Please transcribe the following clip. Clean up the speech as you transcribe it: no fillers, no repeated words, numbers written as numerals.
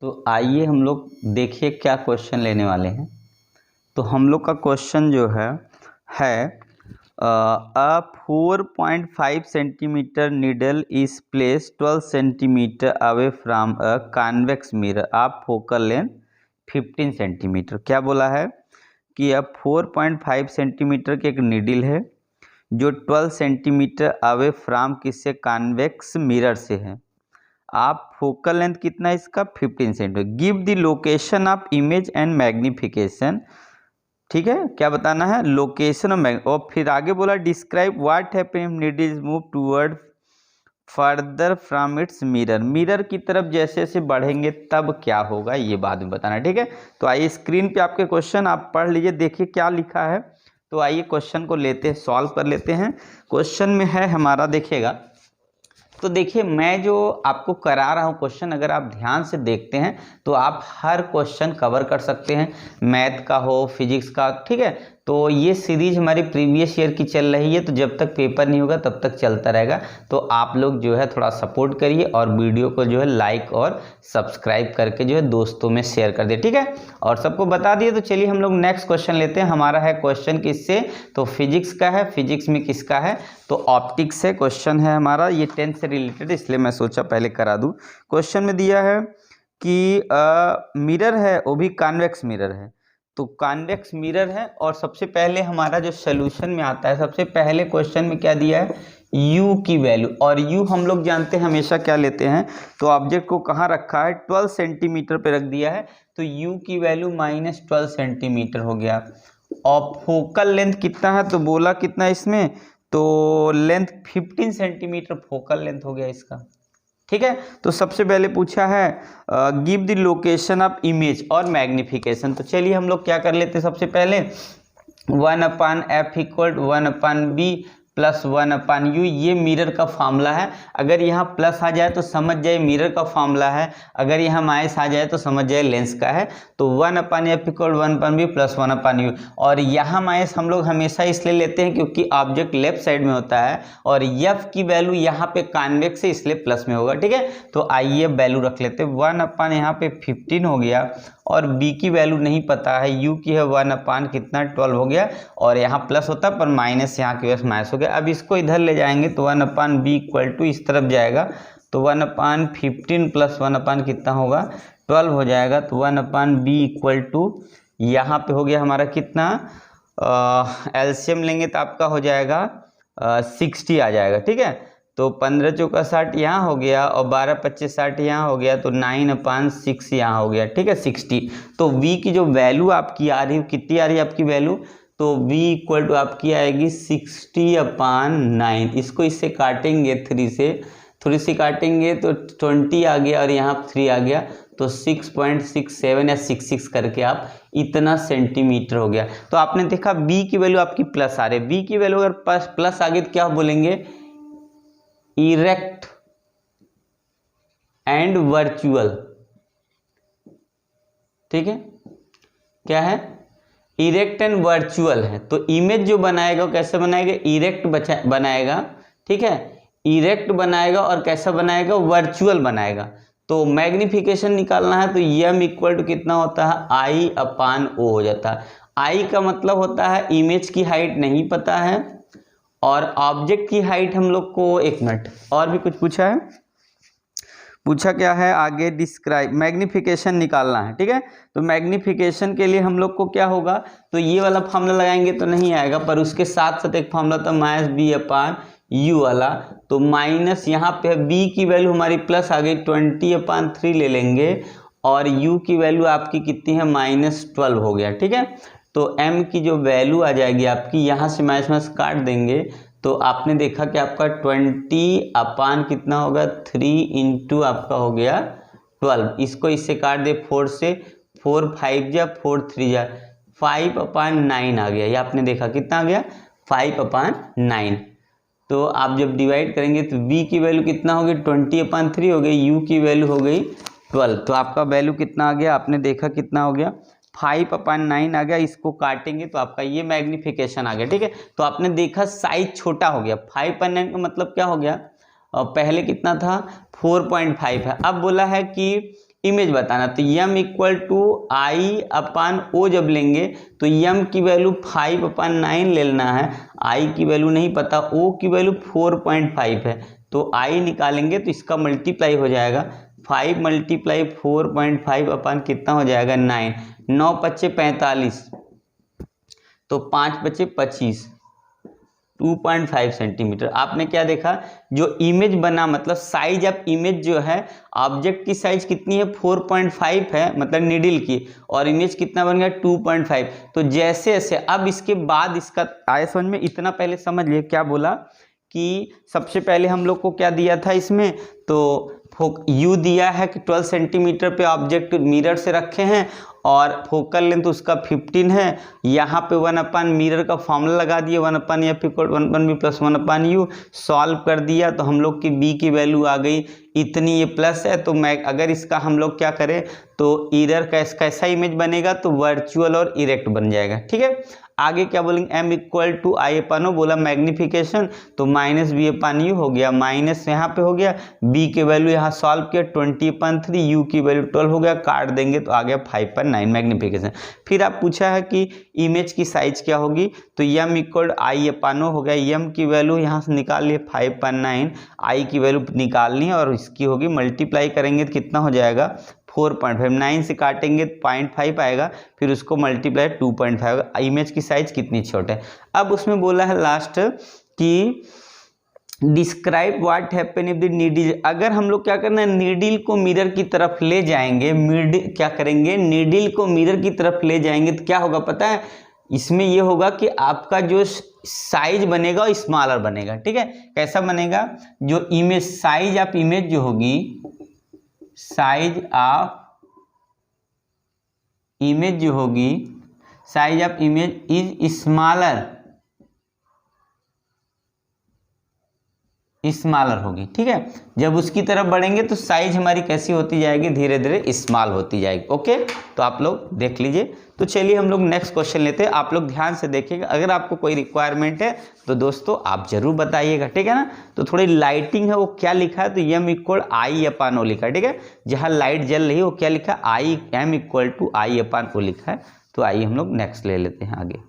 तो आइए हम लोग देखिए क्या क्वेश्चन लेने वाले हैं। तो हम लोग का क्वेश्चन जो है अ 4.5 centimetre needle is place 12 centimetre away from a convex mirror of focal length 15 centimetre. क्या बोला है कि अब 4.5 सेंटीमीटर की एक नीडल है जो 12 सेंटीमीटर अवे फ्रॉम किससे, कॉन्वेक्स मिरर से है। आप फोकल लेंथ कितना है इसका, 15 centimetre. Give the location of image and magnification. ठीक है, क्या बताना है, लोकेशन और फिर आगे बोला describe what happen needle is move toward further from its mirror. Mirror की तरफ जैसे जैसे बढ़ेंगे तब क्या होगा, ये बाद में बताना है। ठीक है, तो आइए स्क्रीन पे आपके क्वेश्चन आप पढ़ लीजिए, देखिए क्या लिखा है। तो आइए क्वेश्चन को लेते हैं, सॉल्व कर लेते हैं। क्वेश्चन में है हमारा, देखिएगा। तो देखिए मैं जो आपको करा रहा हूँ क्वेश्चन, अगर आप ध्यान से देखते हैं तो आप हर क्वेश्चन कवर कर सकते हैं, मैथ का हो, फिजिक्स का। ठीक है, तो ये सीरीज हमारी प्रीवियस ईयर की चल रही है, तो जब तक पेपर नहीं होगा तब तक चलता रहेगा। तो आप लोग जो है थोड़ा सपोर्ट करिए और वीडियो को जो है लाइक और सब्सक्राइब करके जो है दोस्तों में शेयर कर दिए। ठीक है, और सबको बता दिए। तो चलिए हम लोग नेक्स्ट क्वेश्चन लेते हैं। हमारा है क्वेश्चन किससे, तो फिजिक्स का है। फिजिक्स में किसका है, तो ऑप्टिक्स से क्वेश्चन है हमारा। ये 10th से रिलेटेड, इसलिए मैं सोचा पहले करा दूं। क्वेश्चन में दिया है कि मिरर है, वो भी कॉन्वेक्स मिरर है। तो कॉन्वेक्स मिरर है और सबसे पहले हमारा जो सोल्यूशन में आता है, सबसे पहले क्वेश्चन में क्या दिया है, u की वैल्यू। और u हम लोग जानते हैं हमेशा क्या लेते हैं, तो ऑब्जेक्ट को कहाँ रखा है, 12 सेंटीमीटर पे रख दिया है। तो u की वैल्यू -12 सेंटीमीटर हो गया। और फोकल लेंथ कितना है, तो बोला कितना इसमें, तो लेंथ 15 सेंटीमीटर फोकल लेंथ हो गया इसका। ठीक है, तो सबसे पहले पूछा है give the location of image और मैग्निफिकेशन। तो चलिए हम लोग क्या कर लेते हैं, सबसे पहले 1/f = 1/b + 1/u। ये मिरर का फार्मूला है। अगर यहाँ प्लस आ जाए तो समझ जाए मिरर का फार्मूला है, अगर यहाँ माइनस आ जाए तो समझ जाए लेंस का है। तो 1/f = 1/b + 1/u। और यहाँ माइनस हम लोग हमेशा इसलिए लेते हैं क्योंकि ऑब्जेक्ट लेफ्ट साइड में होता है और f की वैल्यू यहाँ पे कॉन्वेक्स है, इसलिए प्लस में होगा। ठीक है, तो आइए वैल्यू रख लेते हैं। 1/ यहाँ पे 15 हो गया और b की वैल्यू नहीं पता है, u की है 1/ कितना 12 हो गया। और यहाँ प्लस होता पर माइनस, यहाँ की वजह से माइनस हो गया। अब इसको इधर ले जाएंगे तो 1/b = इस तरफ जाएगा, तो 1/15 + 1/ कितना होगा, 12 हो जाएगा। तो 1/b = यहाँ पे हो गया हमारा कितना, एलसीएम लेंगे तो आपका हो जाएगा 60 आ जाएगा। ठीक है, तो 15 चौका 60 यहाँ हो गया और 12 25 60 यहाँ हो गया, तो 9/6 यहाँ हो गया। ठीक है, 60। तो v की जो वैल्यू आपकी आ रही है, कितनी आ रही है आपकी वैल्यू, तो v = आपकी आएगी 60/9। इसको इससे काटेंगे 3 से, थोड़ी सी काटेंगे तो 20 आ गया और यहाँ 3 आ गया, तो 6.67 या 66 करके आप इतना सेंटीमीटर हो गया। तो आपने देखा b की वैल्यू आपकी प्लस आ रही है। b की वैल्यू अगर प्लस आ गई तो क्या बोलेंगे, इरेक्ट एंड वर्चुअल। ठीक है, क्या है, इरेक्ट एंड वर्चुअल है। तो इमेज जो बनाएगा वो कैसे बनाएगा, इरेक्ट बनाएगा। ठीक है, इरेक्ट बनाएगा और कैसा बनाएगा, वर्चुअल बनाएगा। तो मैग्निफिकेशन निकालना है तो m = कितना होता है, I/O हो जाता है। I का मतलब होता है इमेज की हाइट नहीं पता है और ऑब्जेक्ट की हाइट हम लोग को, एक मिनट, और भी कुछ पूछा है, पूछा क्या है आगे, डिस्क्राइब, मैग्निफिकेशन निकालना है। ठीक है, तो मैग्निफिकेशन के लिए हम लोग को क्या होगा, तो ये वाला फार्मूला लगाएंगे तो नहीं आएगा, पर उसके साथ साथ एक फार्मूला था -b/u वाला। तो माइनस यहाँ पे b की वैल्यू हमारी प्लस आ गई, 20/3 ले लेंगे और u की वैल्यू आपकी कितनी है, -12 हो गया। ठीक है, तो m की जो वैल्यू आ जाएगी आपकी, यहाँ से माइनस काट देंगे तो आपने देखा कि आपका 20/ कितना होगा, 3 × आपका हो गया 12। इसको इससे काट दे 4 से, 4 5 जा 4 3 जा 5/9 आ गया। ये आपने देखा कितना आ गया, 5/9। तो आप जब डिवाइड करेंगे तो v की वैल्यू कितना हो गई, 20/3 हो गई, u की वैल्यू हो गई 12। तो आपका वैल्यू कितना आ गया, आपने देखा कितना हो गया, 5/9 आ गया। इसको काटेंगे तो आपका ये मैग्निफिकेशन आ गया। ठीक है, तो आपने देखा साइज छोटा हो गया। 5/9 का मतलब क्या हो गया, और पहले कितना था, 4.5 है। अब बोला है कि इमेज बताना। तो m इक्वल टू आई अपान ओ जब लेंगे तो m की वैल्यू 5/9 ले लेना है, i की वैल्यू नहीं पता, o की वैल्यू 4.5 है, तो i निकालेंगे तो इसका मल्टीप्लाई हो जाएगा 5 × 4.5 अपान कितना हो जाएगा 9, 9 × 5 = 45, तो 5 × 5 = 25, 2.5 सेंटीमीटर। आपने क्या देखा, जो इमेज बना मतलब साइज ऑफ इमेज जो है, ऑब्जेक्ट की साइज कितनी है 4.5 है मतलब नीडल की, और इमेज कितना बन गया 2.5। तो जैसे जैसे अब इसके बाद इसका आए समझ में, इतना पहले समझ लिए क्या बोला कि सबसे पहले हम लोग को क्या दिया था इसमें, तो यू दिया है कि 12 सेंटीमीटर पे ऑब्जेक्ट मिरर से रखे हैं और फोकल लेंथ उसका 15 है। यहाँ पे 1/, मिरर का फॉर्मूला लगा दिए 1/f = 1/b + 1/u, सॉल्व कर दिया तो हम लोग की b की वैल्यू आ गई इतनी, ये प्लस है। तो मैं अगर इसका हम लोग क्या करें तो इधर कैसा इमेज बनेगा, तो वर्चुअल और इरेक्ट बन जाएगा। ठीक है, आगे क्या बोलेंगे, m इक्वल टू i/o बोला मैग्निफिकेशन, तो -b/u हो गया, माइनस यहाँ पे हो गया, b की वैल्यू यहाँ सॉल्व किया 20/3, u की वैल्यू 12 हो गया, काट देंगे तो आ गया 5/9 मैग्निफिकेशन। फिर आप पूछा है कि इमेज की साइज क्या होगी, तो m इक्वल i/o हो गया, m की वैल्यू यहाँ से निकाल लिए 5/9, i की वैल्यू निकालनी है और इसकी होगी मल्टीप्लाई करेंगे तो कितना हो जाएगा 4.5, 9 से काटेंगे 0.5 आएगा, फिर उसको मल्टीप्लाई 2.5 होगा। इमेज की साइज कितनी छोटा है। अब उसमें बोला है लास्ट कि describe what happen if the needle, अगर हम लोग क्या करना है नीडल को मिरर की तरफ ले जाएंगे, क्या करेंगे नीडल को मिरर की तरफ ले जाएंगे तो क्या होगा पता है, इसमें ये होगा कि आपका जो साइज बनेगा वो स्मॉलर बनेगा। ठीक है, कैसा बनेगा, जो इमेज साइज ऑफ इमेज जो होगी, साइज ऑफ इमेज जो होगी, size of image is smaller होगी। ठीक है, जब उसकी तरफ बढ़ेंगे तो साइज हमारी कैसी होती जाएगी, धीरे धीरे स्मॉल होती जाएगी। ओके, तो आप लोग देख लीजिए। तो चलिए हम लोग नेक्स्ट क्वेश्चन लेते हैं, आप लोग ध्यान से देखिएगा, अगर आपको कोई रिक्वायरमेंट है तो दोस्तों आप जरूर बताइएगा। ठीक है ना, तो थोड़ी लाइटिंग है, वो क्या लिखा है, तो m इक्वल i/o लिखा है। ठीक है, जहाँ लाइट जल रही है वो क्या लिखा है, m इक्वल टू i/o लिखा है। तो आइए हम लोग नेक्स्ट ले लेते हैं आगे।